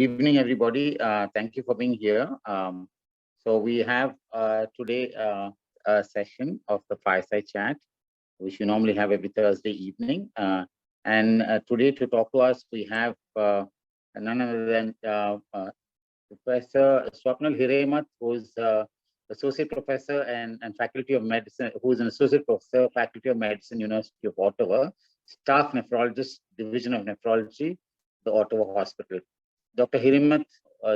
evening, everybody. Thank you for being here. So we have today a session of the Fireside Chat, which we normally have every Thursday evening. And today to talk to us, we have none other than Professor Swapnil Hiremath, who is Associate Professor and Faculty of Medicine, who is an Associate Professor, Faculty of Medicine, University of Ottawa, Staff Nephrologist, Division of Nephrology, the Ottawa Hospital. Dr. Hiremath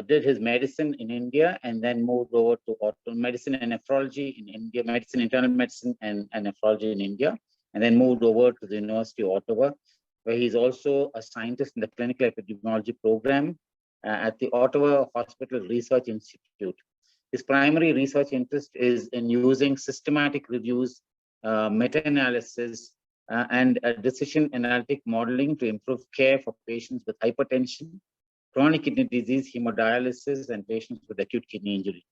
did his medicine in India and then moved over to medicine and nephrology in India, medicine, internal medicine and nephrology in India, and then moved over to the University of Ottawa, where he's also a scientist in the clinical epidemiology program at the Ottawa Hospital Research Institute. His primary research interest is in using systematic reviews, meta-analysis, and decision analytic modeling to improve care for patients with hypertension, chronic kidney disease, hemodialysis, and patients with acute kidney injury.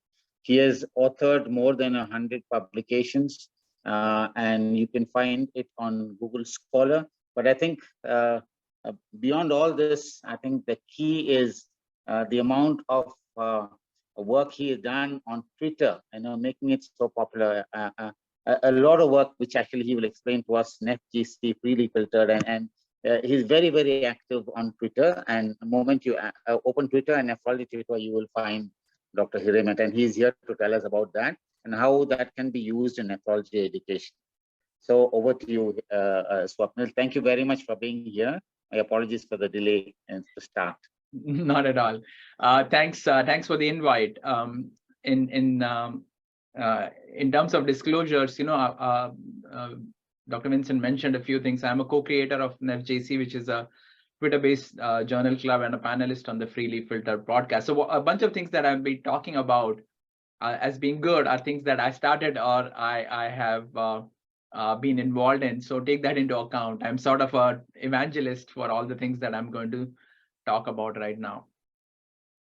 He has authored more than 100 publications, and you can find it on Google Scholar. But I think beyond all this, I think the key is the amount of work he has done on Twitter, making it so popular. A lot of work, which actually he will explain to us, NephGC, freely filtered, and he's very, very active on Twitter. And the moment you open Twitter and nephrology Twitter, you will find Dr. Hiremath, and he's here to tell us about that and how that can be used in nephrology education. So over to you, Swapnil. Thank you very much for being here. My apologies for the delay and to start. Not at all. Thanks for the invite. In terms of disclosures, Dr. Vincent mentioned a few things. I'm a co-creator of NephJC, which is a Twitter-based journal club, and a panelist on the Freely Filtered podcast. So a bunch of things that I've been talking about as being good are things that I started or I have been involved in. So take that into account. I'm sort of an evangelist for all the things that I'm going to talk about right now.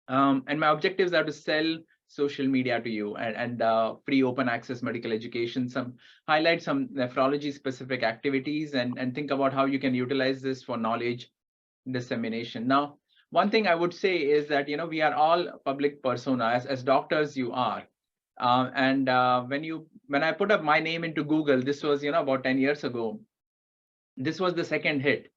And my objectives are to sell social media to you and free open access medical education, highlight some nephrology specific activities and think about how you can utilize this for knowledge dissemination. Now, one thing I would say is that, we are all public persona, as doctors you are. When I put up my name into Google, this was, about 10 years ago, this was the second hit.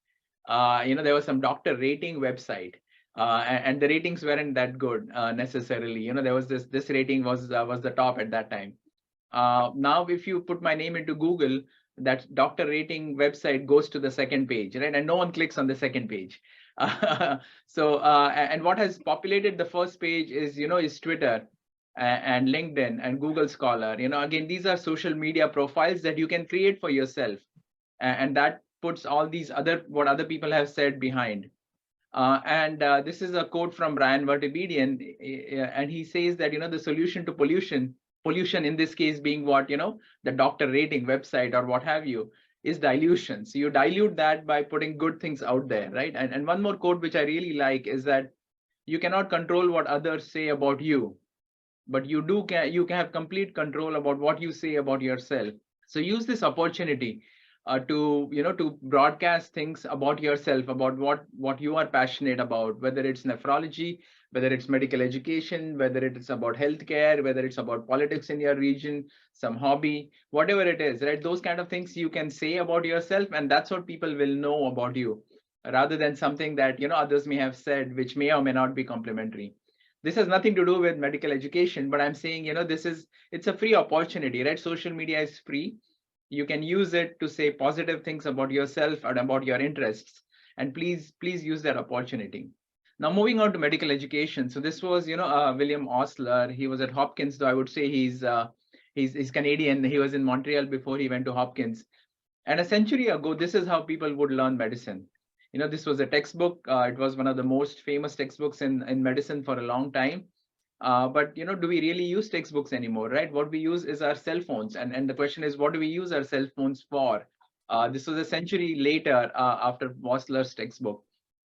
There was some doctor rating website. And the ratings weren't that good necessarily. There was this rating was the top at that time. Now, if you put my name into Google, that doctor rating website goes to the second page, right? And no one clicks on the second page. And what has populated the first page is Twitter and LinkedIn and Google Scholar. Again, these are social media profiles that you can create for yourself, and that puts all these what other people have said behind. This is a quote from Brian Vertebedian, and he says that the solution to pollution in this case being what the doctor rating website or what have you, is dilution. So you dilute that by putting good things out there, right? And one more quote which I really like is that you cannot control what others say about you, but you can have complete control about what you say about yourself. So use this opportunity to broadcast things about yourself, about what you are passionate about, whether it's nephrology, whether it's medical education, whether it's about healthcare, whether it's about politics in your region, some hobby, whatever it is, right? Those kind of things you can say about yourself, and that's what people will know about you, rather than something that others may have said, which may or may not be complimentary. This has nothing to do with medical education, but I'm saying it's a free opportunity, right? Social media is free. You can use it to say positive things about yourself and about your interests, and please use that opportunity. Now, moving on to medical education. So this was William Osler. He was at Hopkins, though I would say he's Canadian. He was in Montreal before he went to Hopkins. And a century ago, this is how people would learn medicine. This was a textbook. It was one of the most famous textbooks in medicine for a long time. But do we really use textbooks anymore, right? What we use is our cell phones, and the question is, what do we use our cell phones for? This was a century later after Osler's textbook.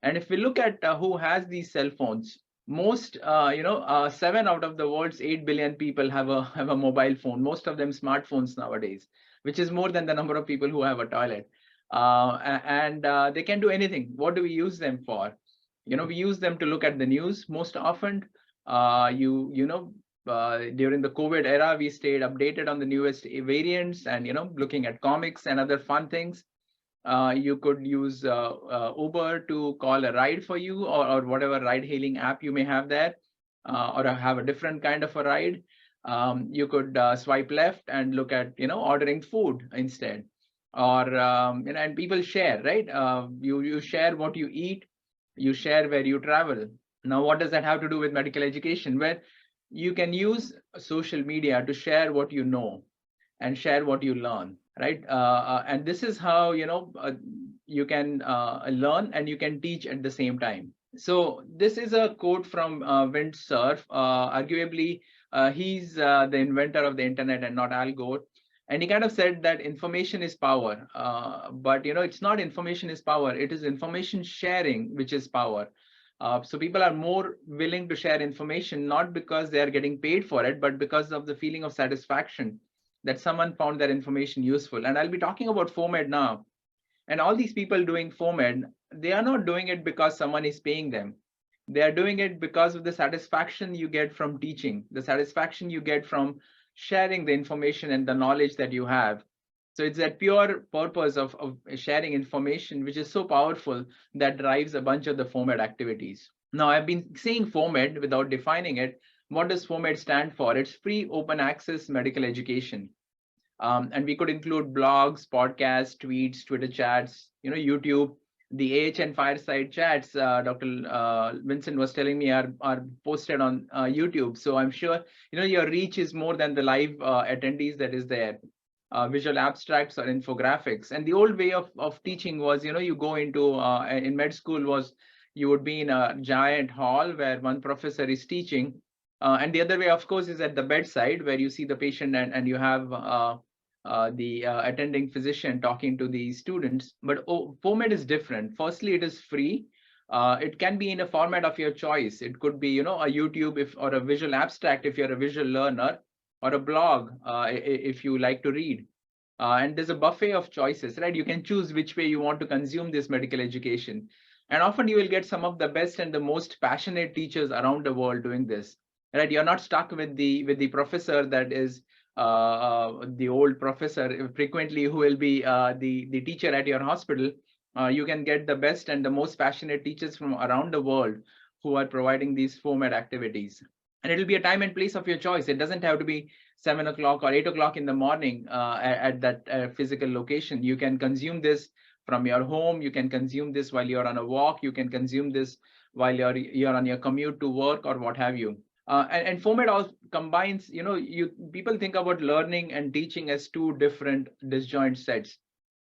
And if we look at who has these cell phones, most 7 out of the world's 8 billion people have a mobile phone, most of them smartphones nowadays, which is more than the number of people who have a toilet. They can do anything. What do we use them for? We use them to look at the news most often. During the COVID era, we stayed updated on the newest variants and, looking at comics and other fun things. You could use Uber to call a ride for you, or whatever ride hailing app you may have there, or have a different kind of a ride. You could swipe left and look at, ordering food instead. Or, and people share, right? You share what you eat, you share where you travel. Now, what does that have to do with medical education? Where you can use social media to share what you know and share what you learn, right? And this is how, you can learn and you can teach at the same time. So this is a quote from Vint Cerf. Arguably, he's the inventor of the internet and not Al Gore. And he kind of said that information is power. But, it's not information is power. It is information sharing, which is power. So people are more willing to share information, not because they are getting paid for it, but because of the feeling of satisfaction that someone found that information useful. And I'll be talking about FOMED now. And all these people doing FOMED, they are not doing it because someone is paying them. They are doing it because of the satisfaction you get from teaching, the satisfaction you get from sharing the information and the knowledge that you have. So it's that pure purpose of sharing information, which is so powerful, that drives a bunch of the FOMED activities. Now, I've been saying FOMED without defining it. What does FOMED stand for? It's free open access medical education. And we could include blogs, podcasts, tweets, Twitter chats, YouTube. The AHN Fireside chats, Dr. Vincent was telling me, are posted on YouTube. So I'm sure, your reach is more than the live attendees that is there. Visual abstracts or infographics. And the old way of teaching was, you go into, in med school was, you would be in a giant hall where one professor is teaching. And the other way, of course, is at the bedside where you see the patient and you have the attending physician talking to the students. But FOMED is different. Firstly, it is free. It can be in a format of your choice. It could be, a YouTube or a visual abstract if you're a visual learner, or a blog if you like to read. And there's a buffet of choices, right? You can choose which way you want to consume this medical education. And often you will get some of the best and the most passionate teachers around the world doing this, right? You're not stuck with the professor that is the old professor frequently who will be the teacher at your hospital. You can get the best and the most passionate teachers from around the world who are providing these FOMED activities. And it'll be a time and place of your choice. It doesn't have to be 7 o'clock or 8 o'clock in the morning at that physical location. You can consume this from your home. You can consume this while you're on a walk. You can consume this while you're on your commute to work or what have you. And FOMED all combines, people think about learning and teaching as two different disjoint sets.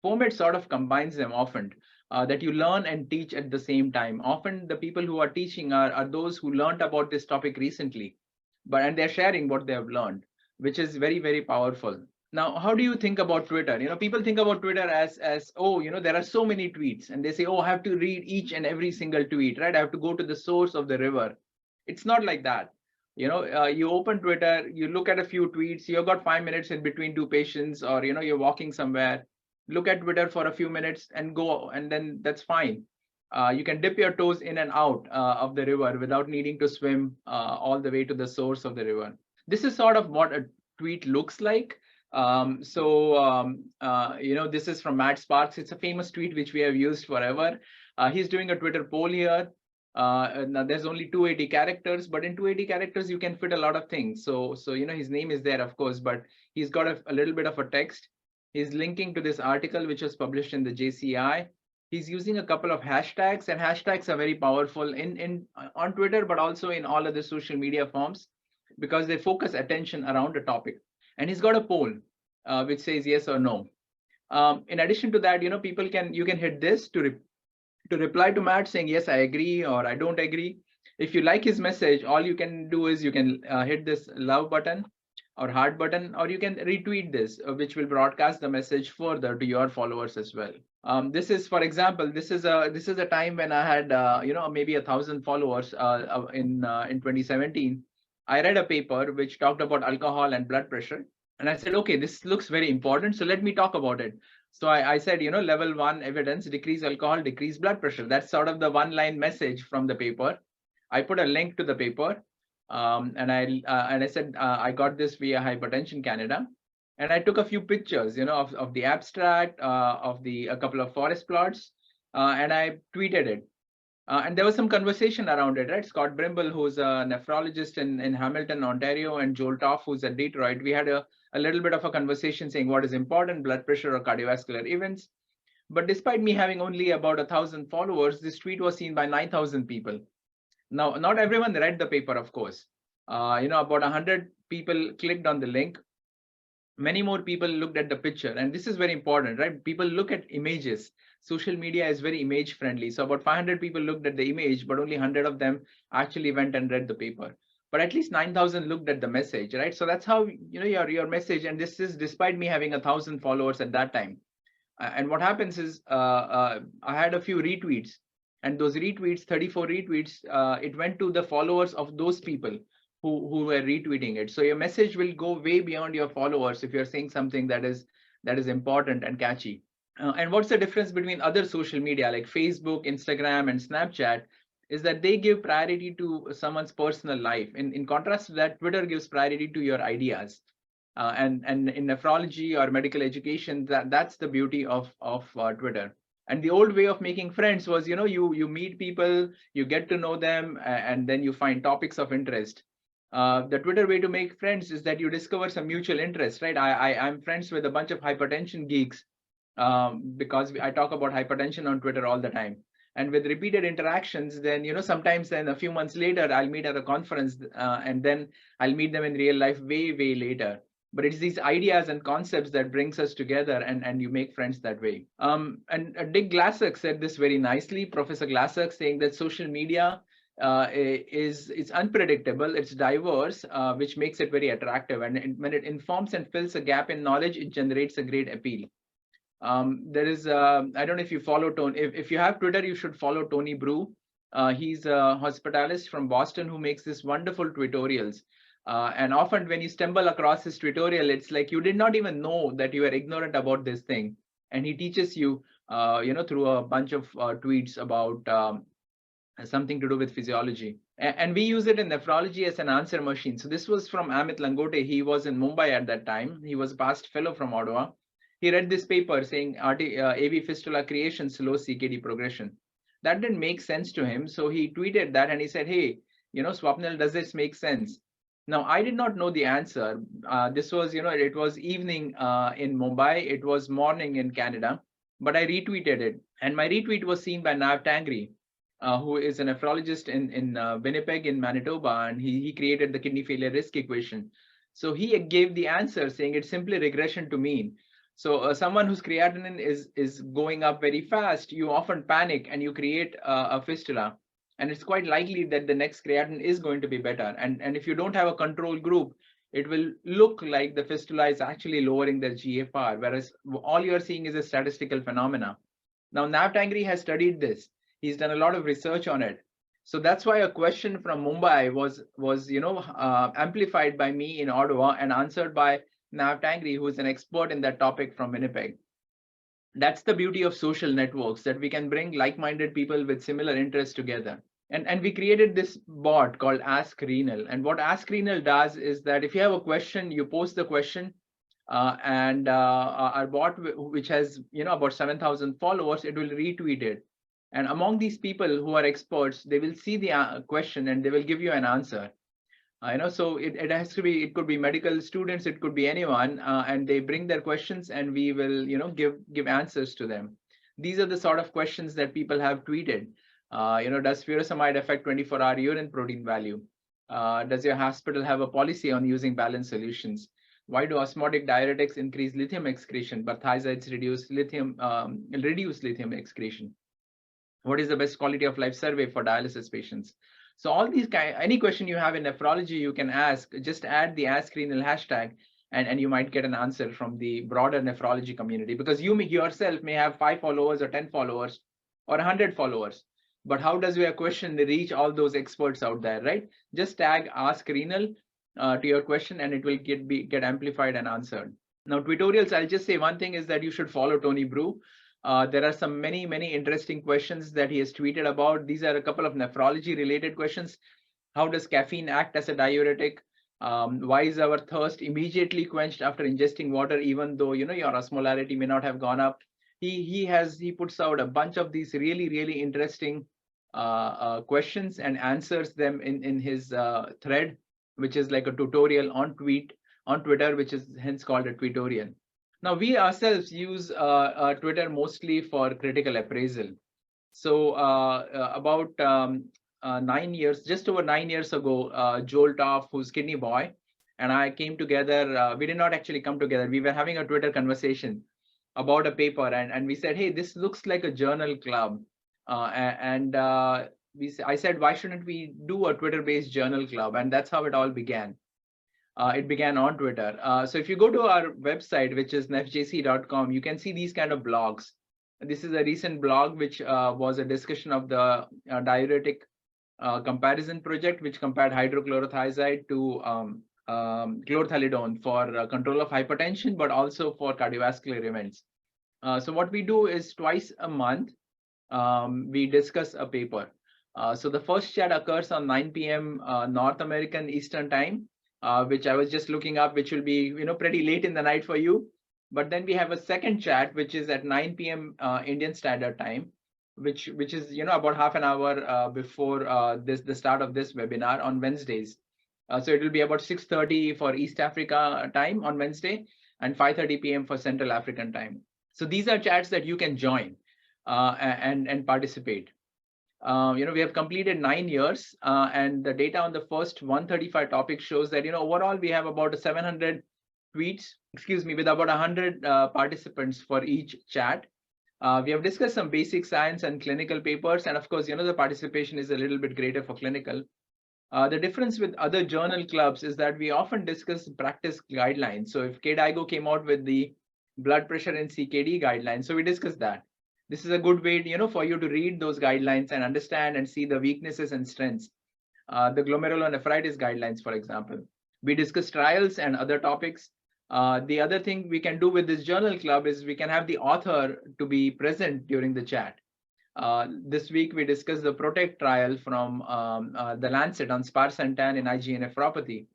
FOMED sort of combines them often, that you learn and teach at the same time. Often the people who are teaching are those who learned about this topic recently, and they're sharing what they have learned, which is very, very powerful. Now, how do you think about Twitter? People think about Twitter as oh, there are so many tweets, and they say, oh, I have to read each and every single tweet, right? I have to go to the source of the river. It's not like that. You open Twitter, you look at a few tweets, you've got 5 minutes in between two patients, or you're walking somewhere, look at Twitter for a few minutes and go, and then that's fine. You can dip your toes in and out of the river without needing to swim all the way to the source of the river. This is sort of what a tweet looks like. This is from Matt Sparks. It's a famous tweet which we have used forever. He's doing a Twitter poll here. Now there's only 280 characters, but in 280 characters you can fit a lot of things. So his name is there, of course, but he's got a little bit of a text. He's linking to this article which was published in the JCI. He's using a couple of hashtags, and hashtags are very powerful on Twitter, but also in all other social media forms, because they focus attention around a topic. And he's got a poll which says yes or no. In addition to that, you can hit this to reply to Matt saying, yes, I agree, or I don't agree. If you like his message, all you can do is you can hit this love button or heart button, or you can retweet this, which will broadcast the message further to your followers as well. This is, for example, this is a time when I had maybe 1,000 followers in 2017. I read a paper which talked about alcohol and blood pressure, and I said, okay, this looks very important, so let me talk about it. So I said, level 1 evidence, decrease alcohol, decrease blood pressure. That's sort of the one-line message from the paper. I put a link to the paper, and I said I got this via Hypertension Canada, and I took a few pictures, of the abstract, of a couple of forest plots, and I tweeted it. And there was some conversation around it, right? Scott Brimble, who's a nephrologist in Hamilton, Ontario, and Joel Toff, who's at Detroit. We had a little bit of a conversation saying what is important, blood pressure or cardiovascular events. But despite me having only about 1,000 followers, this tweet was seen by 9,000 people. Now, not everyone read the paper, of course. About 100 people clicked on the link. Many more people looked at the picture, and this is very important, right? People look at images. Social media is very image friendly. So about 500 people looked at the image, but only 100 of them actually went and read the paper. But at least 9,000 looked at the message, right? So that's how, your message, and this is despite me having 1,000 followers at that time. And what happens is I had a few retweets, and those retweets, 34 retweets, it went to the followers of those people who were retweeting it. So your message will go way beyond your followers if you're saying something that is important and catchy. And what's the difference between other social media like Facebook, Instagram, and Snapchat is that they give priority to someone's personal life. In contrast to that, Twitter gives priority to your ideas. And in nephrology or medical education, that's the beauty of Twitter. And the old way of making friends was, you meet people, you get to know them, and then you find topics of interest. The Twitter way to make friends is that you discover some mutual interest, right? I'm friends with a bunch of hypertension geeks because I talk about hypertension on Twitter all the time. And with repeated interactions, then, sometimes then a few months later, I'll meet at a conference and then I'll meet them in real life way, way later. But it's these ideas and concepts that brings us together, and you make friends that way. And Dick Glassek said this very nicely, Professor Glassek, saying that social media it's unpredictable, it's diverse, which makes it very attractive. And when it informs and fills a gap in knowledge, it generates a great appeal. There is, I don't know if you follow Tony, if you have Twitter, you should follow Tony Brew. He's a hospitalist from Boston who makes this wonderful tutorials. And often when you stumble across his tutorial, it's like you did not even know that you were ignorant about this thing. And he teaches you, through a bunch of tweets about something to do with physiology. And we use it in nephrology as an answer machine. So this was from Amit Langote. He was in Mumbai at that time. He was a past fellow from Ottawa. He read this paper saying AV fistula creation slows CKD progression. That didn't make sense to him. So he tweeted that and he said, hey, Swapnil, does this make sense? Now, I did not know the answer. This was, it was evening in Mumbai. It was morning in Canada, but I retweeted it. And my retweet was seen by Nav Tangri, who is a nephrologist in Winnipeg in Manitoba, and he created the kidney failure risk equation. So he gave the answer saying it's simply regression to mean. So someone whose creatinine is going up very fast, you often panic and you create a fistula. And it's quite likely that the next creatinine is going to be better. And if you don't have a control group, it will look like the fistula is actually lowering their GFR, whereas all you're seeing is a statistical phenomena. Now, Nav Tangri has studied this. He's done a lot of research on it. So that's why a question from Mumbai was amplified by me in Ottawa and answered by Nav Tangri, who is an expert in that topic from Winnipeg. That's the beauty of social networks, that we can bring like-minded people with similar interests together. And we created this bot called Ask Renal. And what Ask Renal does is that if you have a question, you post the question, and our bot, which has about 7,000 followers, it will retweet it. And among these people who are experts, they will see the question and they will give you an answer. So it has to be, it could be medical students, it could be anyone, and they bring their questions and we will, give answers to them. These are the sort of questions that people have tweeted. Does furosemide affect 24-hour urine protein value? Does your hospital have a policy on using balanced solutions? Why do osmotic diuretics increase lithium excretion, but thiazides reduce lithium excretion? What is the best quality of life survey for dialysis patients? So all these any question you have in nephrology, you can ask, just add the Ask Renal hashtag, and you might get an answer from the broader nephrology community, because you yourself may have 5 followers or 10 followers or 100 followers. But how does your question reach all those experts out there, right? Just tag Ask Renal to your question and it will get amplified and answered. Now, tutorials, I'll just say one thing is that you should follow Tony Brew. There are some many interesting questions that he has tweeted about. These are a couple of nephrology related questions. How does caffeine act as a diuretic? Why is our thirst immediately quenched after ingesting water, even though your osmolarity may not have gone up? He puts out a bunch of these really interesting questions and answers them in his thread, which is like a tutorial on Twitter, which is hence called a tweetorial. Now, we ourselves use Twitter mostly for critical appraisal. So about 9 years, just over 9 years ago, Joel Toff, who's Kidney Boy, and I came together. We did not actually come together. We were having a Twitter conversation about a paper, and we said, hey, this looks like a journal club. I said, why shouldn't we do a Twitter-based journal club? And that's how it all began. It began on Twitter. So if you go to our website, which is nephjc.com, you can see these kind of blogs. This is a recent blog, which was a discussion of the diuretic comparison project, which compared hydrochlorothiazide to chlorthalidone for control of hypertension, but also for cardiovascular events. So what we do is twice a month, we discuss a paper. So the first chat occurs on 9 p.m. North American Eastern Time, which I was just looking up, which will be pretty late in the night for you. But then we have a second chat, which is at 9 p.m. Indian Standard Time, which is about half an hour before the start of this webinar on Wednesdays. So it will be about 6:30 for East Africa time on Wednesday and 5:30 p.m. for Central African time. So these are chats that you can join and participate. We have completed 9 years, and the data on the first 135 topics shows that overall we have about 700 tweets, with about 100 participants for each chat. We have discussed some basic science and clinical papers, and of course, the participation is a little bit greater for clinical. The difference with other journal clubs is that we often discuss practice guidelines. So if KDIGO came out with the blood pressure and CKD guidelines, so we discussed that. This is a good way, for you to read those guidelines and understand and see the weaknesses and strengths. The glomerulonephritis guidelines, for example. We discuss trials and other topics. The other thing we can do with this journal club is we can have the author to be present during the chat. This week, we discussed the PROTECT trial from the Lancet on sparsentan in IgA nephropathy.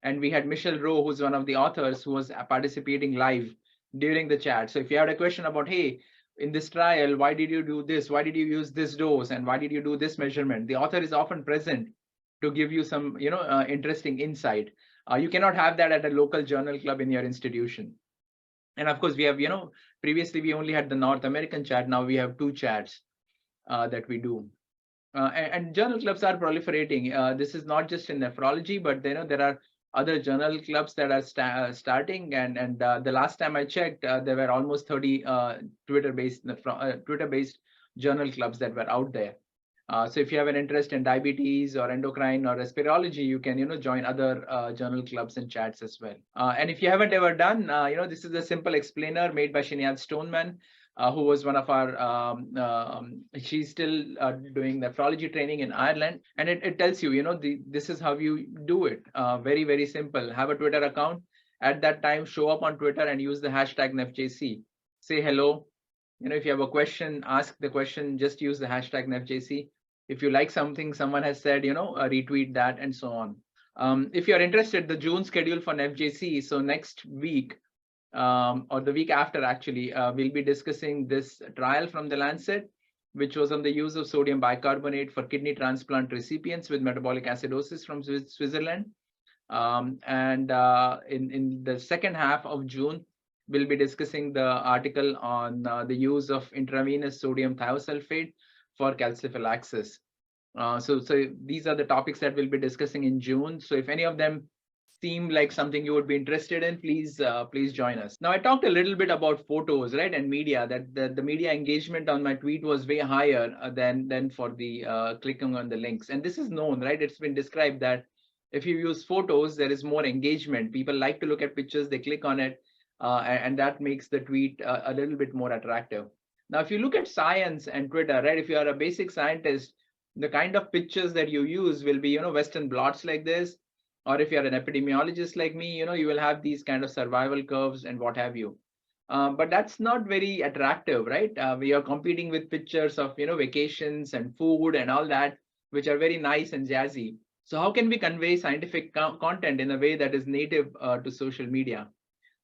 And we had Michelle Rowe, who's one of the authors, who was participating live during the chat. So if you had a question about, hey, in this trial, why did you do this? Why did you use this dose? And why did you do this measurement? The author is often present to give you some, interesting insight. You cannot have that at a local journal club in your institution. And of course, we have, previously we only had the North American chat. Now we have 2 chats that we do. And journal clubs are proliferating. This is not just in nephrology, but there are other journal clubs that are starting. And the last time I checked, there were almost 30 Twitter-based journal clubs that were out there. So if you have an interest in diabetes or endocrine or respirology, you can join other journal clubs and chats as well. And if you haven't ever done, this is a simple explainer made by Shinyad Stoneman, who was one of our, she's still doing nephrology training in Ireland. And it tells you, this is how you do it. Very simple. Have a Twitter account. At that time, show up on Twitter and use the hashtag NephJC. Say hello. If you have a question, ask the question, just use the hashtag NephJC. If you like something someone has said, retweet that and so on. If you're interested, the June schedule for NephJC, so next week, or the week after, actually, we'll be discussing this trial from the Lancet, which was on the use of sodium bicarbonate for kidney transplant recipients with metabolic acidosis from Switzerland. And in the second half of June, we'll be discussing the article on the use of intravenous sodium thiosulfate for calciphylaxis. So these are the topics that we'll be discussing in June. So if any of them seem like something you would be interested in, please join us. Now, I talked a little bit about photos, right, and media, that the media engagement on my tweet was way higher than for the clicking on the links. And this is known, right? It's been described that if you use photos, there is more engagement. People like to look at pictures, they click on it, and that makes the tweet a little bit more attractive. Now, if you look at science and Twitter, right, if you are a basic scientist, the kind of pictures that you use will be, Western blots like this, Or if you're an epidemiologist like me, you will have these kind of survival curves and what have you. But that's not very attractive, right? We are competing with pictures of, vacations and food and all that, which are very nice and jazzy. So how can we convey scientific content in a way that is native to social media?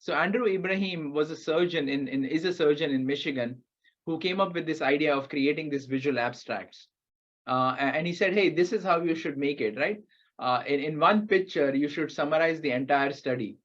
So Andrew Ibrahim was a surgeon is a surgeon in Michigan who came up with this idea of creating these visual abstracts. And he said, hey, this is how you should make it, right? In one picture, you should summarize the entire study.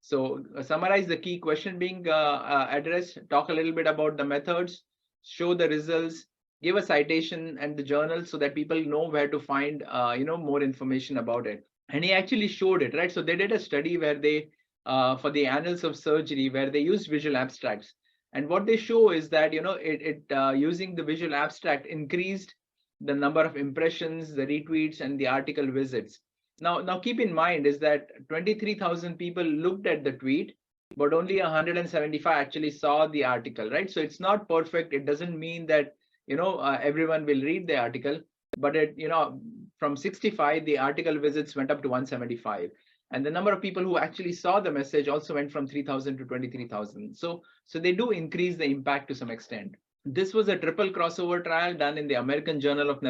So summarize the key question being addressed, talk a little bit about the methods, show the results, give a citation and the journal so that people know where to find more information about it. And he actually showed it, right? So they did a study where they, for the Annals of Surgery, where they used visual abstracts. And what they show is that, using the visual abstract increased the number of impressions, the retweets, and the article visits. Now keep in mind is that 23,000 people looked at the tweet, but only 175 actually saw the article, right? So it's not perfect. It doesn't mean that, everyone will read the article, but from 65, the article visits went up to 175. And the number of people who actually saw the message also went from 3,000 to 23,000. So they do increase the impact to some extent. This was a triple crossover trial done in the American Journal of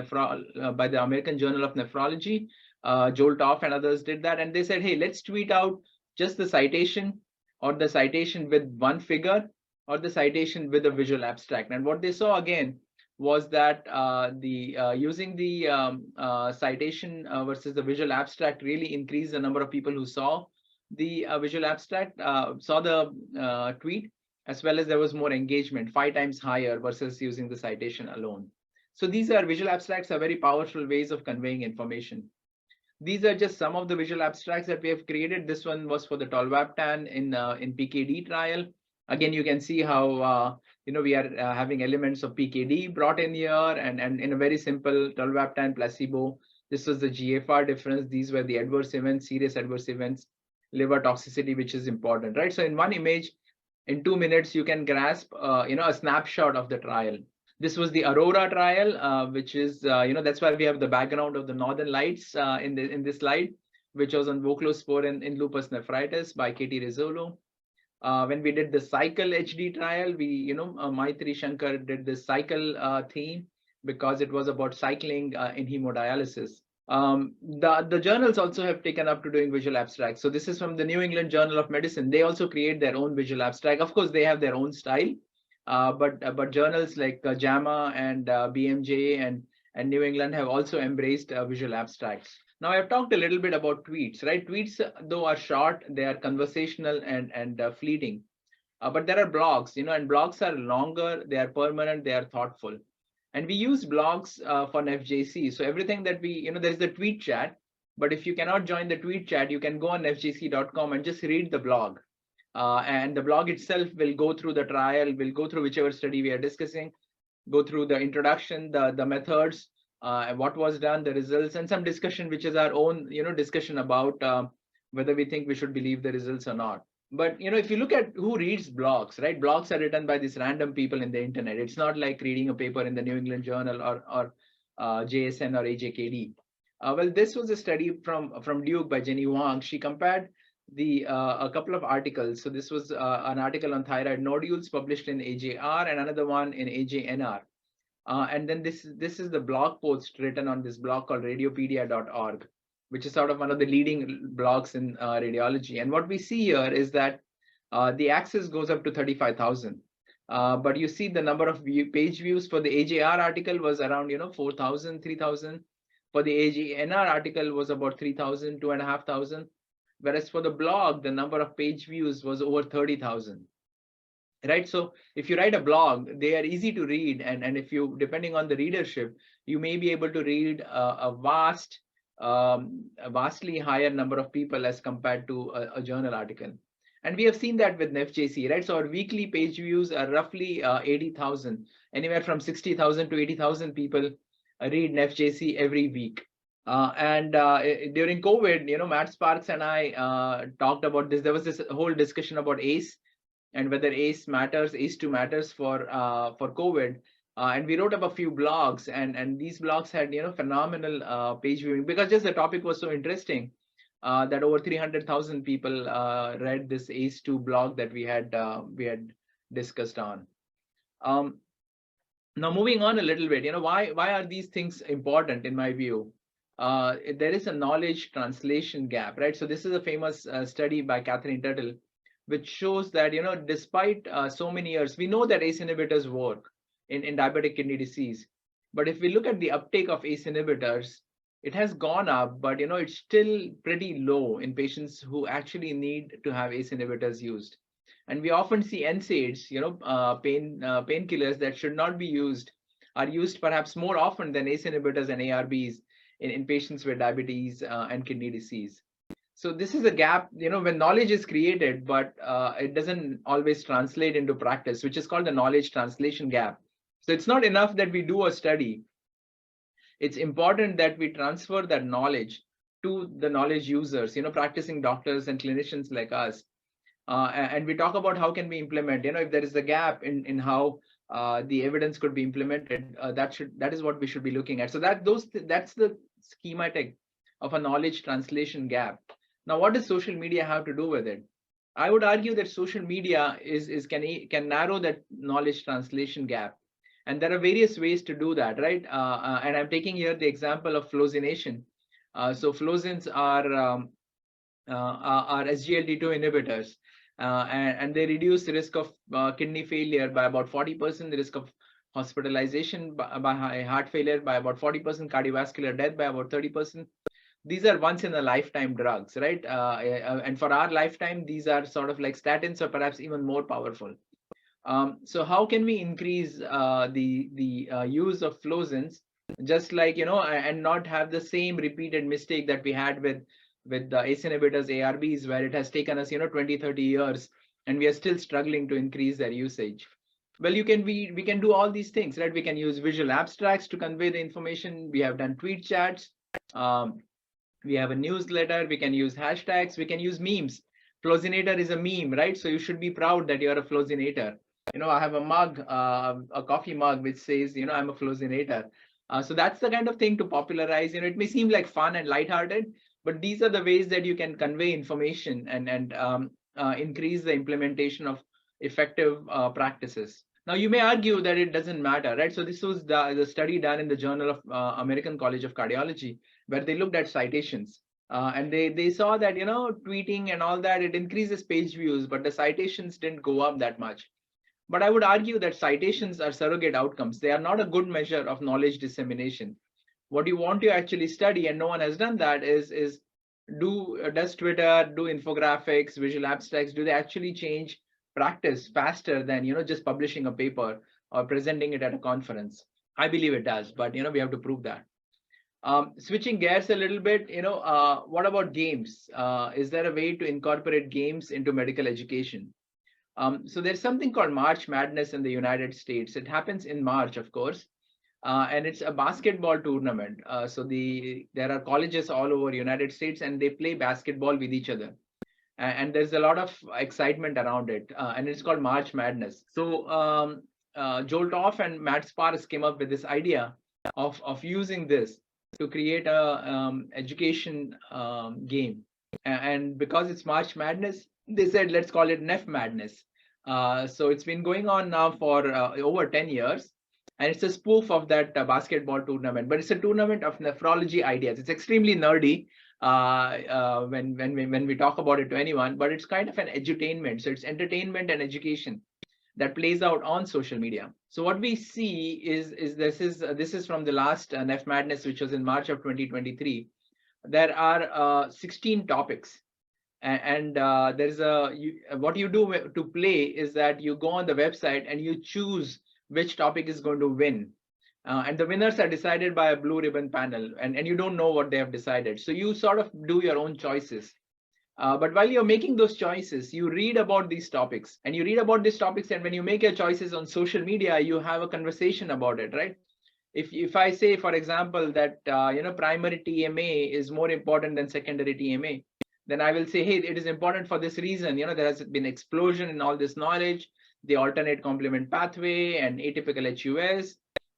by the American Journal of Nephrology. Joel Toff and others did that, and they said, hey, let's tweet out just the citation, or the citation with one figure, or the citation with a visual abstract. And what they saw again was that using the citation versus the visual abstract really increased the number of people who saw the visual abstract, saw the tweet, as well as there was more engagement, 5 times higher versus using the citation alone. So these visual abstracts are very powerful ways of conveying information. These are just some of the visual abstracts that we have created. This one was for the tolvaptan in PKD trial. Again, you can see how we are having elements of PKD brought in here, and in a very simple tolvaptan placebo. This was the GFR difference. These were the adverse events, serious adverse events, liver toxicity, which is important, right? So in one image, in 2 minutes, you can grasp a snapshot of the trial. This was the Aurora trial, which is, that's why we have the background of the northern lights in this slide, which was on voclosporin in lupus nephritis by Katie Rizzolo. When we did the cycle HD trial, we, Maitri Shankar did the cycle theme because it was about cycling in hemodialysis. The journals also have taken up to doing visual abstracts. So this is from the New England Journal of Medicine. They also create their own visual abstract. Of course, they have their own style. But journals like JAMA and BMJ and New England have also embraced visual abstracts. Now I've talked a little bit about tweets, right? Tweets, though, are short, they are conversational and fleeting. But there are blogs, and blogs are longer, they are permanent, they are thoughtful. And we use blogs for FJC. So everything that we, there's the tweet chat, but if you cannot join the tweet chat, you can go on fjc.com and just read the blog. And the blog itself will go through the trial, will go through whichever study we are discussing, go through the introduction, the methods, what was done, the results, and some discussion, which is our own, discussion about whether we think we should believe the results or not. But, if you look at who reads blogs, right? Blogs are written by these random people in the internet. It's not like reading a paper in the New England Journal or JSN or AJKD. Well, this was a study from Duke by Jenny Wang. She compared a couple of articles. So this was an article on thyroid nodules published in AJR and another one in AJNR. And then this is the blog post written on this blog called radiopedia.org, which is sort of one of the leading blogs in radiology. And what we see here is that the axis goes up to 35,000. But you see the number of page views for the AJR article was around 4,000, 3,000. For the AJNR article was about 3,000, 2,500. Whereas for the blog, the number of page views was over 30,000. Right. So if you write a blog, they are easy to read. And if you, depending on the readership, you may be able to read a vastly higher number of people as compared to a journal article. And we have seen that with NephJC, right? So our weekly page views are roughly 80,000, anywhere from 60,000 to 80,000 people read NephJC every week. During COVID, Matt Sparks and I talked about this. There was this whole discussion about ACE and whether ACE2 matters for COVID. And we wrote up a few blogs, and these blogs had phenomenal page viewing because just the topic was so interesting. that over 300,000 people read this ACE2 blog that we had discussed on. Now, moving on a little bit, why are these things important in my view? There is a knowledge translation gap, right? So this is a famous study by Catherine Tuttle, which shows that, despite so many years, we know that ACE inhibitors work in diabetic kidney disease. But if we look at the uptake of ACE inhibitors, it has gone up, but, it's still pretty low in patients who actually need to have ACE inhibitors used. And we often see NSAIDs, painkillers that should not be used, are used perhaps more often than ACE inhibitors and ARBs in patients with diabetes and kidney disease. So this is a gap, when knowledge is created, but it doesn't always translate into practice, which is called the knowledge translation gap. So it's not enough that we do a study. It's important that we transfer that knowledge to the knowledge users, practicing doctors and clinicians like us. And we talk about how can we implement, if there is a gap in how the evidence could be implemented, that is what we should be looking at. So that's the schematic of a knowledge translation gap. Now, what does social media have to do with it? I would argue that social media can narrow that knowledge translation gap. And there are various ways to do that, right? And I'm taking here the example of flosination. So flosins are SGLT2 inhibitors. And they reduce the risk of kidney failure by about 40%, the risk of hospitalization by heart failure by about 40%, cardiovascular death by about 30%. These are once in a lifetime drugs, right? And for our lifetime, these are sort of like statins or perhaps even more powerful. So how can we increase the use of flosins, just like, and not have the same repeated mistake that we had with the ACE inhibitors, ARBs, where it has taken us, 20, 30 years, and we are still struggling to increase their usage. Well, we can do all these things, right? We can use visual abstracts to convey the information. We have done tweet chats. We have a newsletter. We can use hashtags. We can use memes. Flosinator is a meme, right? So you should be proud that you're a flosinator. I have a mug, a coffee mug, which says, I'm a flosinator. So that's the kind of thing to popularize. It may seem like fun and lighthearted, but these are the ways that you can convey information and increase the implementation of effective practices. Now, you may argue that it doesn't matter, right? So this was the study done in the Journal of American College of Cardiology, where they looked at citations. And they saw that, tweeting and all that, it increases page views, but the citations didn't go up that much. But I would argue that citations are surrogate outcomes. They are not a good measure of knowledge dissemination. What you want to actually study, and no one has done that, is does Twitter, do infographics, visual abstracts, do they actually change practice faster than, just publishing a paper or presenting it at a conference? I believe it does, but, we have to prove that. Switching gears a little bit, what about games? Is there a way to incorporate games into medical education? So there's something called March Madness in the United States. It happens in March, of course, and it's a basketball tournament. So there are colleges all over the United States, and they play basketball with each other. And there's a lot of excitement around it, and it's called March Madness. So Joel Toff and Matt Sparks came up with this idea of using this to create a education game. And because it's March Madness, they said, let's call it Neph Madness. So it's been going on now for over 10 years. And it's a spoof of that basketball tournament, but it's a tournament of nephrology ideas. It's extremely nerdy when we talk about it to anyone, but it's kind of an edutainment. So it's entertainment and education that plays out on social media. So what we see is this is from the last Neph Madness, which was in March of 2023. There are 16 topics. And there's what you do to play is that you go on the website and you choose which topic is going to win. And the winners are decided by a blue ribbon panel, and you don't know what they have decided. So you sort of do your own choices. But while you're making those choices, you read about these topics, and and when you make your choices on social media, you have a conversation about it, right? If I say, for example, that primary TMA is more important than secondary TMA, then I will say, hey, it is important for this reason. There has been explosion in all this knowledge, the alternate complement pathway and atypical HUS.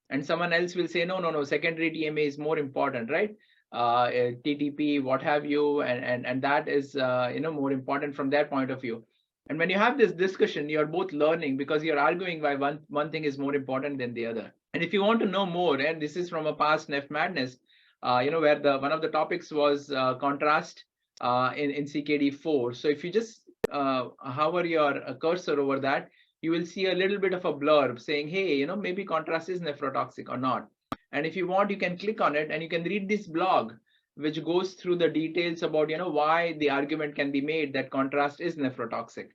And someone else will say, no, secondary TMA is more important, right? TTP, what have you, and that is more important from their point of view. And when you have this discussion, you're both learning because you're arguing why one thing is more important than the other. And if you want to know more, and this is from a past Neph Madness, where one of the topics was contrast in CKD4. So if you just hover your cursor over that, you will see a little bit of a blurb saying, hey, maybe contrast is nephrotoxic or not. And if you want, you can click on it and you can read this blog, which goes through the details about why the argument can be made that contrast is nephrotoxic.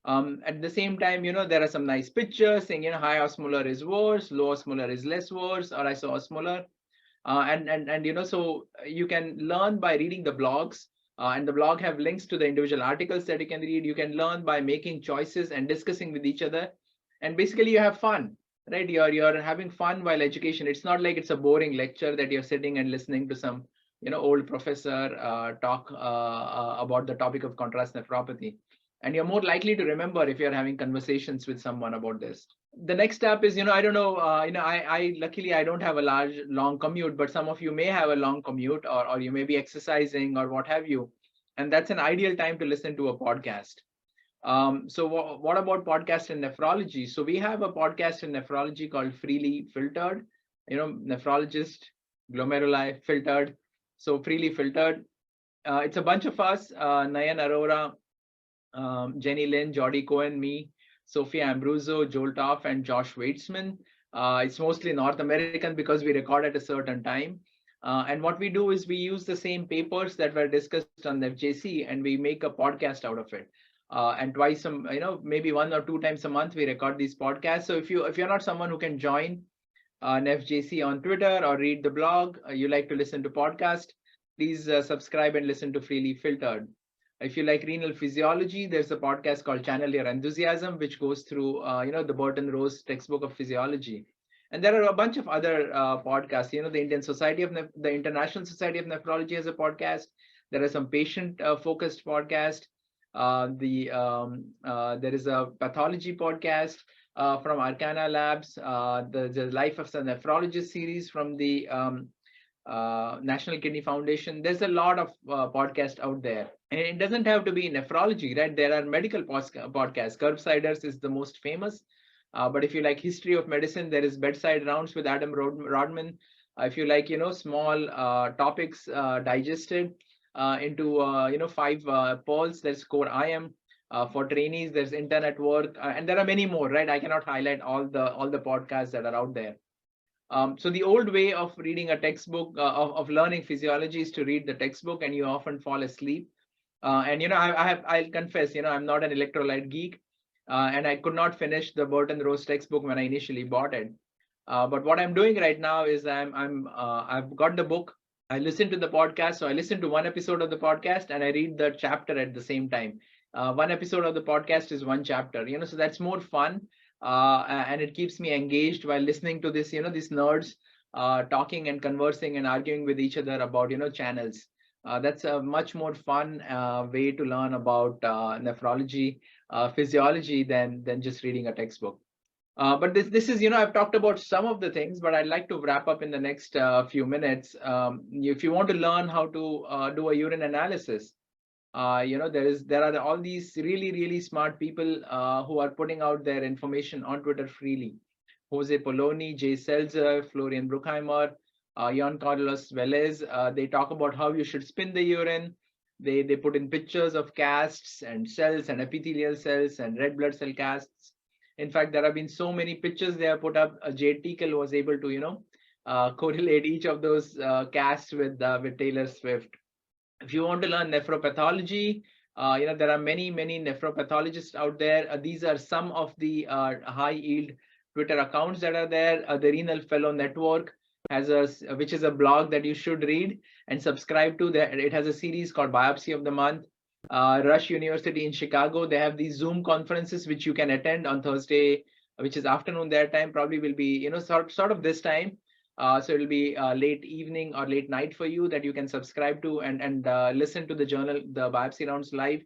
At the same time, there are some nice pictures saying, high osmolar is worse, low osmolar is less worse, or isoosmolar. So you can learn by reading the blogs, and the blog have links to the individual articles that you can read. You can learn by making choices and discussing with each other. And basically you have fun, right? You're having fun while education. It's not like it's a boring lecture that you're sitting and listening to some, old professor talk about the topic of contrast nephropathy. And you're more likely to remember if you're having conversations with someone about this. The next step is, I don't know, I luckily I don't have a long commute, but some of you may have a long commute, or you may be exercising or what have you. And that's an ideal time to listen to a podcast. So what about podcast in nephrology? So we have a podcast in nephrology called Freely Filtered, nephrologist, glomeruli filtered. So Freely Filtered. It's a bunch of us, Nayan Arora, Jenny Lynn, Jody Cohen, me, Sophia Ambruso, Joel Toff, and Josh Weitzman. It's mostly North American because we record at a certain time. And what we do is we use the same papers that were discussed on FJC and we make a podcast out of it. And twice, maybe 1 or 2 times a month, we record these podcasts. So if you're not someone who can join NFJC on Twitter or read the blog, you like to listen to podcast, please subscribe and listen to Freely Filtered. If you like renal physiology, there's a podcast called Channel Your Enthusiasm, which goes through, the Burton Rose textbook of physiology. And there are a bunch of other podcasts. The the International Society of Nephrology has a podcast. There are some patient-focused podcasts. There is a pathology podcast from Arcana Labs. The Life of the Nephrologist series from the National Kidney Foundation. There's a lot of podcasts out there. And it doesn't have to be nephrology, right? There are medical podcasts. Curbsiders is the most famous. But if you like history of medicine, there is Bedside Rounds with Adam Rodman. If you like, small topics digested into, 5 pearls, there's Core IM. For trainees, there's Internet Work, and there are many more, right? I cannot highlight all the podcasts that are out there. So the old way of reading a textbook, of learning physiology, is to read the textbook, and you often fall asleep. I'll confess, I'm not an electrolyte geek, and I could not finish the Burton Rose textbook when I initially bought it. But what I'm doing right now is I've got the book. I listen to the podcast. So I listen to one episode of the podcast and I read the chapter at the same time. One episode of the podcast is one chapter, so that's more fun. And it keeps me engaged while listening to this, these nerds talking and conversing and arguing with each other about, channels. That's a much more fun way to learn about nephrology, physiology than just reading a textbook. But this is, I've talked about some of the things, but I'd like to wrap up in the next few minutes. If you want to learn how to do a urine analysis, there are all these really, really smart people who are putting out their information on Twitter freely. Jose Poloni, Jay Selzer, Florian Bruckheimer, Jan Carlos Velez. They talk about how you should spin the urine. They put in pictures of casts and cells and epithelial cells and red blood cell casts. In fact, there have been so many pictures they have put up. Jade Teakle was able to, correlate each of those casts with Taylor Swift. If you want to learn nephropathology, there are many nephropathologists out there. These are some of the high yield Twitter accounts that are there. The Renal Fellow Network which is a blog that you should read and subscribe to. It has a series called Biopsy of the Month. Rush University in Chicago, they have these Zoom conferences which you can attend on Thursday, which is afternoon their time, probably will be, sort of this time. So it'll be late evening or late night for you that you can subscribe to and listen to the journal, the Biopsy Rounds live.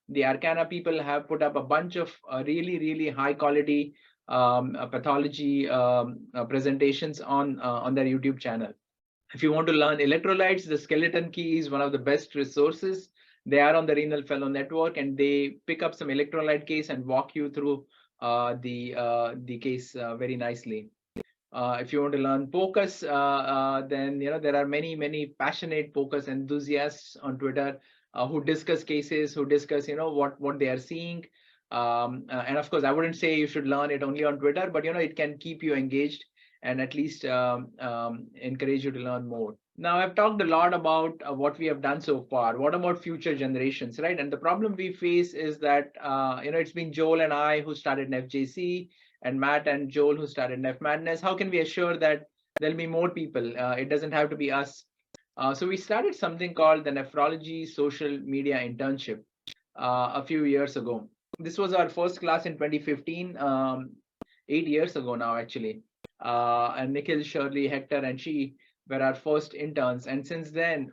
The Arcana people have put up a bunch of really, really high quality pathology presentations on their YouTube channel. If you want to learn electrolytes, the Skeleton Key is one of the best resources. They are on the Renal Fellow Network, and they pick up some electrolyte case and walk you through the case very nicely. If you want to learn POCUS, then there are many passionate POCUS enthusiasts on Twitter who discuss cases, who discuss what they are seeing. And of course, I wouldn't say you should learn it only on Twitter, but it can keep you engaged and at least encourage you to learn more. Now, I've talked a lot about what we have done so far. What about future generations, right? And the problem we face is that it's been Joel and I who started NephJC, and Matt and Joel who started Neph Madness. How can we assure that there'll be more people? It doesn't have to be us. So we started something called the Nephrology Social Media Internship a few years ago. This was our first class in 2015, 8 years ago now, actually. And Nikhil, Shirley, Hector, and she were our first interns. And since then,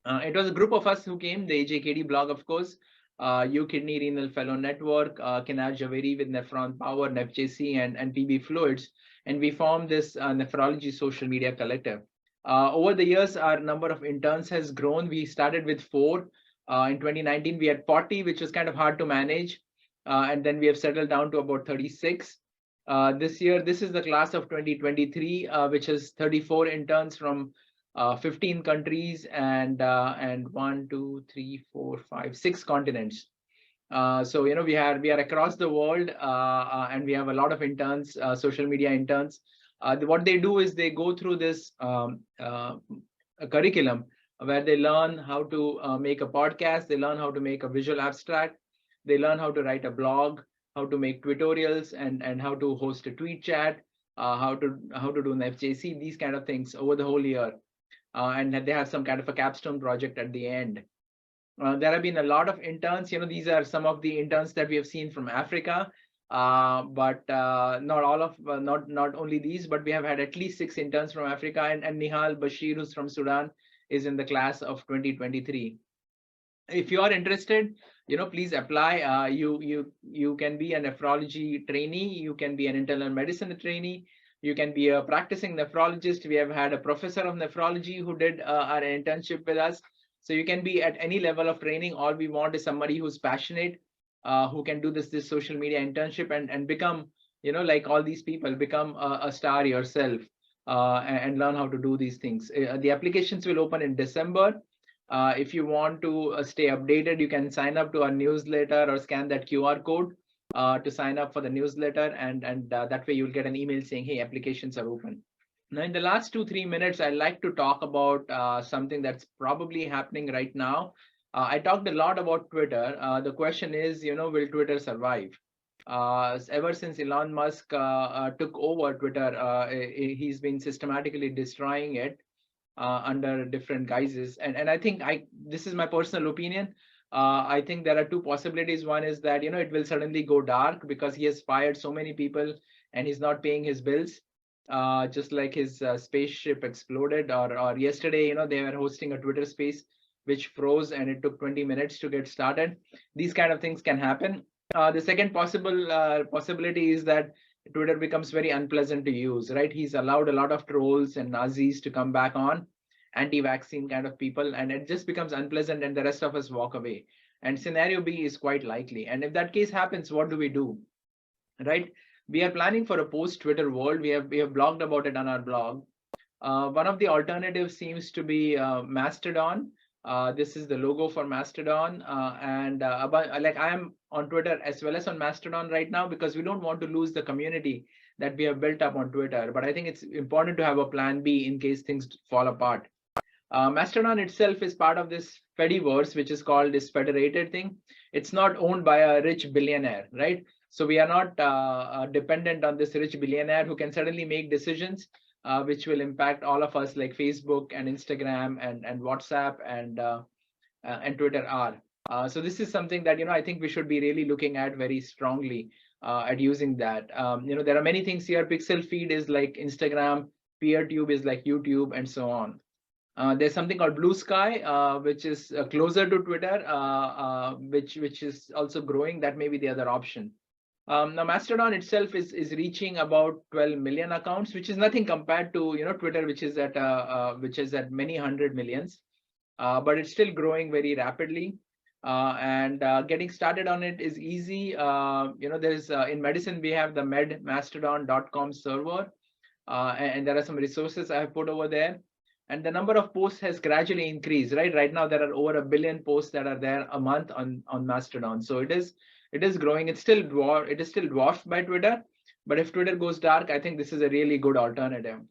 it was a group of us who came, the AJKD blog, of course, UKidney Renal Fellow Network, Kinaz Javeri with Nephron Power, NephJC, and TB Fluids. And we formed this Nephrology Social Media Collective. Over the years, our number of interns has grown. We started with 4. In 2019, we had 40, which was kind of hard to manage. And then we have settled down to about 36. This year, this is the class of 2023, which is 34 interns from 15 countries and 1, 2, 3, 4, 5, 6 continents. So we are across the world, and we have a lot of interns, social media interns. What they do is they go through this curriculum where they learn how to make a podcast, they learn how to make a visual abstract, they learn how to write a blog, how to make tutorials, and how to host a tweet chat, how to do an FJC, these kind of things over the whole year. And they have some kind of a capstone project at the end. There have been a lot of interns. These are some of the interns that we have seen from Africa, but not only these, but we have had at least 6 interns from Africa, and Nihal Bashir, who's from Sudan, is in the class of 2023. If you are interested, please apply. You can be a nephrology trainee, you can be an internal medicine trainee, you can be a practicing nephrologist. We have had a professor of nephrology who did our internship with us. So you can be at any level of training. All we want is somebody who's passionate, who can do this social media internship and become, like all these people, become a star yourself, and learn how to do these things. The applications will open in December. If you want to stay updated, you can sign up to our newsletter or scan that QR code to sign up for the newsletter, and that way you'll get an email saying, hey, applications are open. Now, in the last 2-3 minutes, I'd like to talk about something that's probably happening right now. I talked a lot about Twitter. The question is, will Twitter survive? Ever since Elon Musk took over Twitter, he's been systematically destroying it under different guises. And I think this is my personal opinion. I think there are 2 possibilities. One is that, it will suddenly go dark because he has fired so many people and he's not paying his bills. Just like his spaceship exploded, or yesterday, they were hosting a Twitter space which froze and it took 20 minutes to get started. These kind of things can happen. The second possibility is that Twitter becomes very unpleasant to use, right? He's allowed a lot of trolls and Nazis to come back on, anti-vaccine kind of people, and it just becomes unpleasant and the rest of us walk away. And scenario B is quite likely. And if that case happens, what do we do, right? We are planning for a post-Twitter world. We have blogged about it on our blog. One of the alternatives seems to be Mastodon. This is the logo for Mastodon. Like I am on Twitter as well as on Mastodon right now because we don't want to lose the community that we have built up on Twitter. But I think it's important to have a plan B in case things fall apart. Mastodon itself is part of this Fediverse, which is called this federated thing. It's not owned by a rich billionaire, right? So we are not dependent on this rich billionaire who can suddenly make decisions which will impact all of us, like Facebook and Instagram and WhatsApp and Twitter are. So this is something that I think we should be really looking at very strongly at using that. There are many things here. Pixel Feed is like Instagram, PeerTube is like YouTube, and so on. There's something called Blue Sky, which is closer to Twitter, which is also growing. That may be the other option. Now Mastodon itself is reaching about 12 million accounts, which is nothing compared to Twitter, which is at many hundred millions, but it's still growing very rapidly. And getting started on it is easy. There's in medicine we have the medmastodon.com server, and there are some resources I have put over there. And the number of posts has gradually increased. Right now there are over 1 billion posts that are there a month on Mastodon. So it is growing. It is still dwarfed by Twitter, but if Twitter goes dark, I think this is a really good alternative.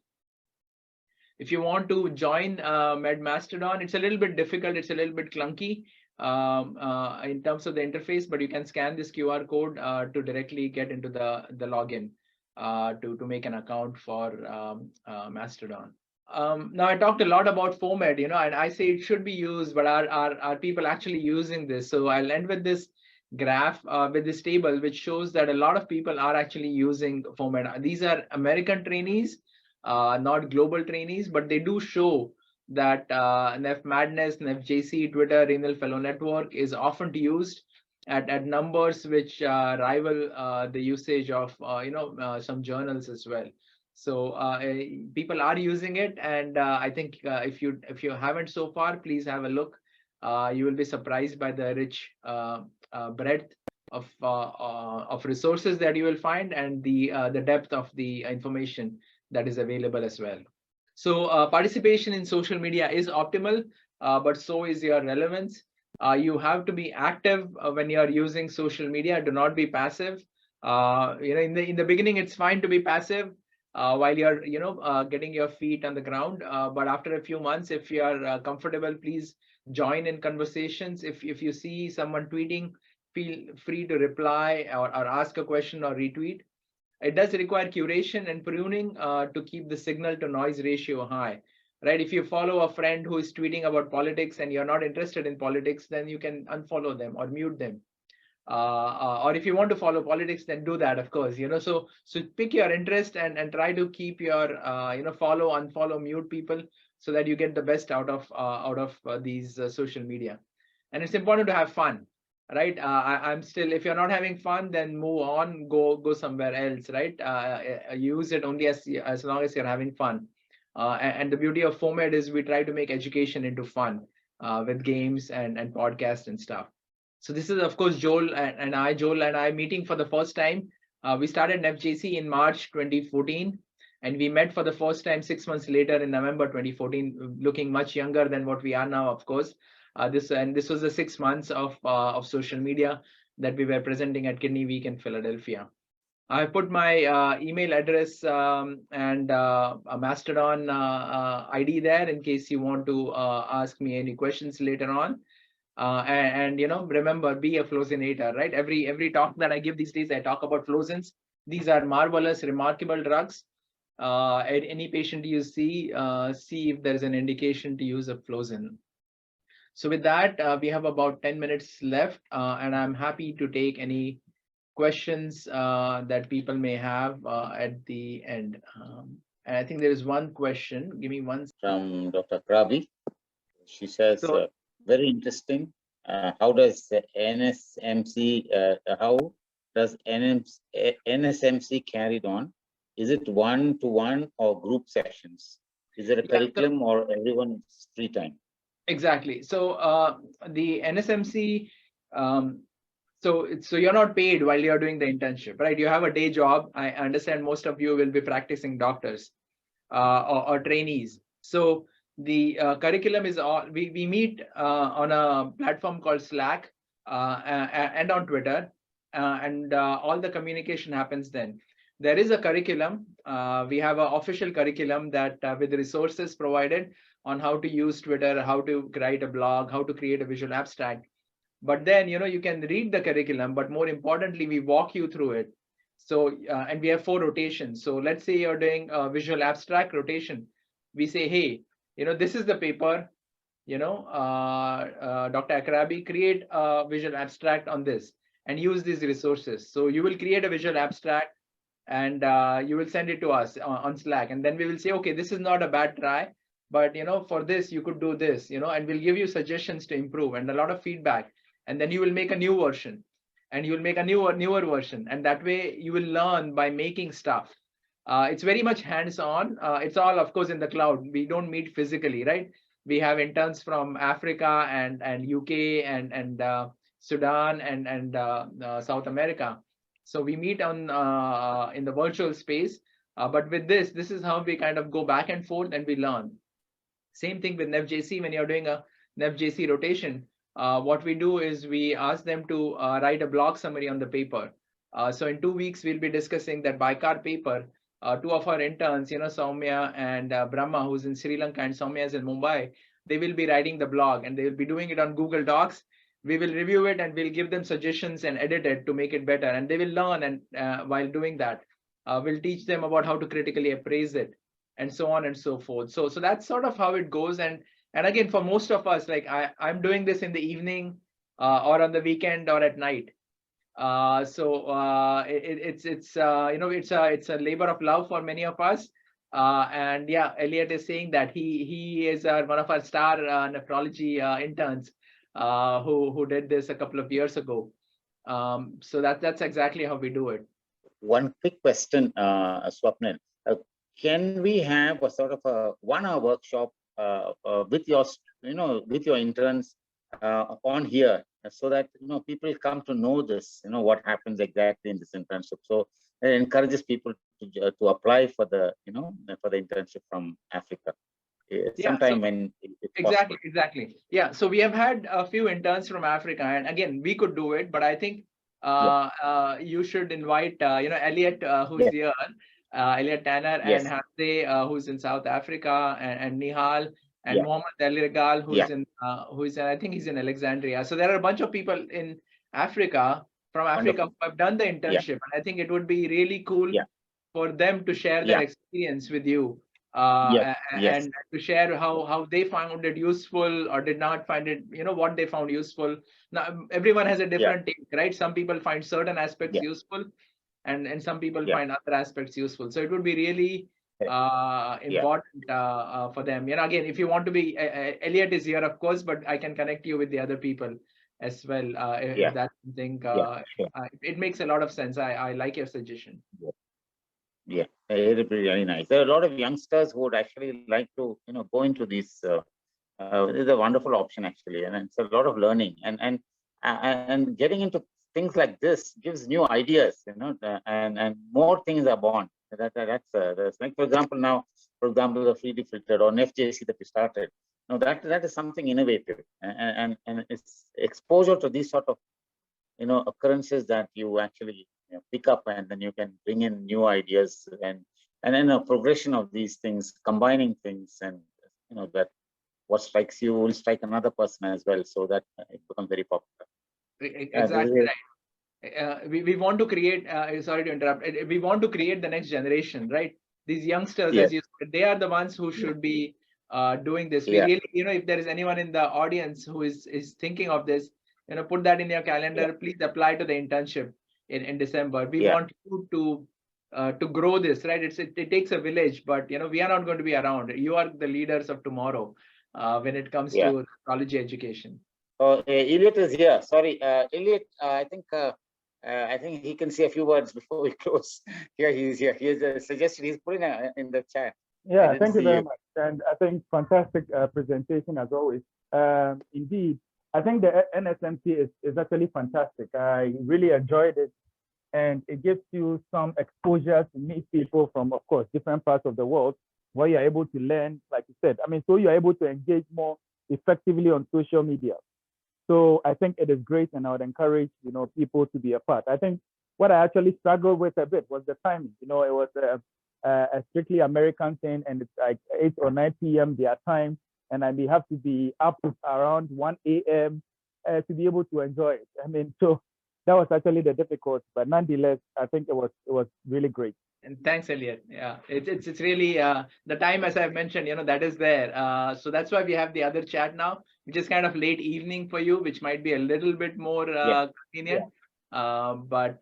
If you want to join Mastodon, it's a little bit difficult. It's a little bit clunky in terms of the interface, but you can scan this QR code to directly get into the login to make an account for Mastodon. Now I talked a lot about FOMED, and I say it should be used, but are people actually using this? So I'll end with this graph with this table, which shows that a lot of people are actually using FOMED. These are American trainees, not global trainees, but they do show that Neph Madness, Neph JC, Twitter, Renal Fellow Network is often used at numbers which rival the usage of some journals as well. So people are using it, and I think if you haven't so far, please have a look. You will be surprised by the rich breadth of resources that you will find, and the depth of the information that is available as well. So participation in social media is optimal, but so is your relevance. You have to be active when you are using social media. Do not be passive. In the beginning, it's fine to be passive while you're getting your feet on the ground. But after a few months, if you are comfortable, please join in conversations. If you see someone tweeting, feel free to reply or ask a question or retweet. It does require curation and pruning to keep the signal to noise ratio high, right? If you follow a friend who is tweeting about politics and you're not interested in politics, then you can unfollow them or mute them. Or if you want to follow politics, then do that, of course. So pick your interest and try to keep your follow, unfollow, mute people so that you get the best out of these social media. And it's important to have fun. Right, I'm still. If you're not having fun, then move on. Go somewhere else. Right, use it only as long as you're having fun. And the beauty of FOMED is we try to make education into fun with games and podcasts and stuff. So this is, of course, Joel and I meeting for the first time. We started NephJC in March 2014, and we met for the first time 6 months later in November 2014, looking much younger than what we are now, of course. This was the 6 months of social media that we were presenting at Kidney Week in Philadelphia. I put my email address and a Mastodon ID there in case you want to ask me any questions later on. And remember, be a flozinator, right? Every talk that I give these days, I talk about flozins. These are marvelous, remarkable drugs. At any patient you see if there's an indication to use a flozin. So with that, we have about 10 minutes left, and I'm happy to take any questions that people may have at the end. And I think there is one question. Give me one. From Dr. Krabi. She says, very interesting. How does NSMC, NSMC carried on? Is it one-to-one or group sessions? Is it a curriculum or everyone's free time? Exactly. So the NSMC, so you're not paid while you're doing the internship, right? You have a day job. I understand most of you will be practicing doctors or trainees. So the curriculum is all, we meet on a platform called Slack and on Twitter, and all the communication happens then. There is a curriculum. We have an official curriculum that with the resources provided on how to use Twitter, how to write a blog, how to create a visual abstract. But then, you can read the curriculum, but more importantly, we walk you through it. So, and we have 4 rotations. So let's say you're doing a visual abstract rotation. We say, hey, this is the paper, Dr. Akrabi, create a visual abstract on this and use these resources. So you will create a visual abstract and you will send it to us on Slack. And then we will say, okay, this is not a bad try, but for this, you could do this, and we'll give you suggestions to improve and a lot of feedback. And then you will make a new version. and you'll make a newer version, and that way you will learn by making stuff. It's very much hands-on. It's all, of course, in the cloud. We don't meet physically, right? We have interns from Africa and UK and Sudan and South America. So we meet on in the virtual space. But with this is how we kind of go back and forth and we learn. Same thing with NephJC. When you're doing a NephJC rotation, what we do is we ask them to write a blog summary on the paper. So in 2 weeks, we'll be discussing that bicar paper. Two of our interns, Soumya and Brahma, who's in Sri Lanka, and Soumya is in Mumbai, they will be writing the blog and they will be doing it on Google Docs. We will review it and we'll give them suggestions and edit it to make it better. And they will learn, and while doing that, we'll teach them about how to critically appraise it, and so on and so forth. So that's sort of how it goes. And again, for most of us, like I'm doing this in the evening or on the weekend or at night. It's a labor of love for many of us. And yeah, Elliot is saying that he is one of our star nephrology interns who did this a couple of years ago. So that's exactly how we do it. One quick question, Swapnil. Can we have a sort of a 1-hour workshop with your interns on here, so that people come to know this, what happens exactly in this internship? So it encourages people to apply for the internship from Africa sometime when it's possible. Exactly. Yeah. So we have had a few interns from Africa, and again, we could do it, but I think you should invite Elliot, who's here. Elliot Tanner, and Hamze, who's in South Africa, and Nihal, and Mohammed Aliregal, who's I think he's in Alexandria. So there are a bunch of people in Africa, from Africa, who have done the internship, and I think it would be really cool for them to share their experience with you, and to share how they found it useful or did not find it, what they found useful. Now, everyone has a different take, right? Some people find certain aspects useful, and some people find other aspects useful. So it would be really important for them. Again, if you want to be, Elliot is here, of course, but I can connect you with the other people as well. If that's something, it makes a lot of sense. I like your suggestion. Yeah, it would be very nice. There are a lot of youngsters who would actually like to, go into these. It's a wonderful option actually, and it's a lot of learning and getting into things like this gives new ideas, and more things are born. That's like, for example, the 3D filter or NephJC that we started. That is something innovative, and it's exposure to these sort of, occurrences that you actually pick up, and then you can bring in new ideas, and then a progression of these things, combining things, and that what strikes you will strike another person as well, so that it becomes very popular. Exactly right. We want to create, sorry to interrupt, we want to create the next generation, right? These youngsters, as you said, they are the ones who should be doing this. We really, if there is anyone in the audience who is thinking of this, put that in your calendar. Please apply to the internship in December. We want you to grow this, right? It takes a village, but we are not going to be around. You are the leaders of tomorrow when it comes to nephrology education. Elliot is here. Sorry, Elliot. I think he can say a few words before we close. Here he is. Here he is suggested. He's putting in the chat. Yeah, thank you very much. And I think fantastic presentation as always. Indeed, I think the NSMC is actually fantastic. I really enjoyed it, and it gives you some exposure to meet people from, of course, different parts of the world, where you're able to learn, like you said. So you're able to engage more effectively on social media. So I think it is great, and I would encourage people to be a part. I think what I actually struggled with a bit was the timing. It was a strictly American thing, and it's like 8 or 9 p.m. their time, and I may have to be up around 1 a.m. To be able to enjoy it. So that was actually the difficulty, but nonetheless, I think it was really great. And thanks, Elliot. Yeah, it's really the time, as I've mentioned, that is there. So that's why we have the other chat now, which is kind of late evening for you, which might be a little bit more convenient. But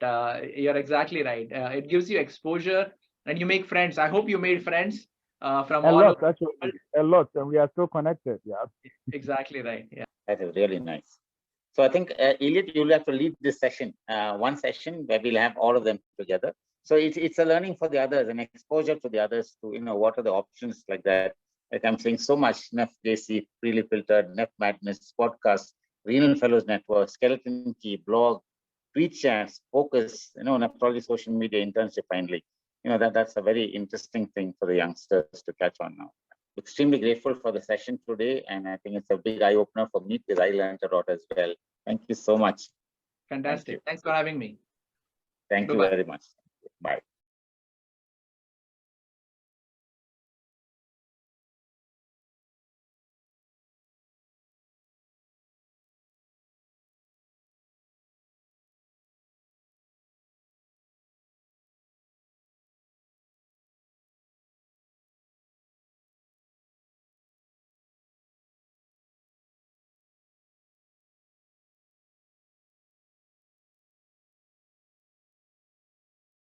you're exactly right. It gives you exposure, and you make friends. I hope you made friends from a lot, actually, a lot, and we are so connected. Yeah, exactly right. Yeah, that is really nice. So I think, Elliot, you'll have to lead this session, one session where we'll have all of them together. So it's a learning for the others, an exposure to the others to, what are the options like that. Like I'm saying so much, Neph JC, Freely Filtered, Neph Madness, podcast, Renal Fellows Network, Skeleton Key, blog, tweet chats, focus, nephrology social media internship finally. That's a very interesting thing for the youngsters to catch on now. Extremely grateful for the session today, and I think it's a big eye opener for me because I learned a lot as well. Thank you so much. Fantastic. Thanks for having me. Thank you very much. Bye.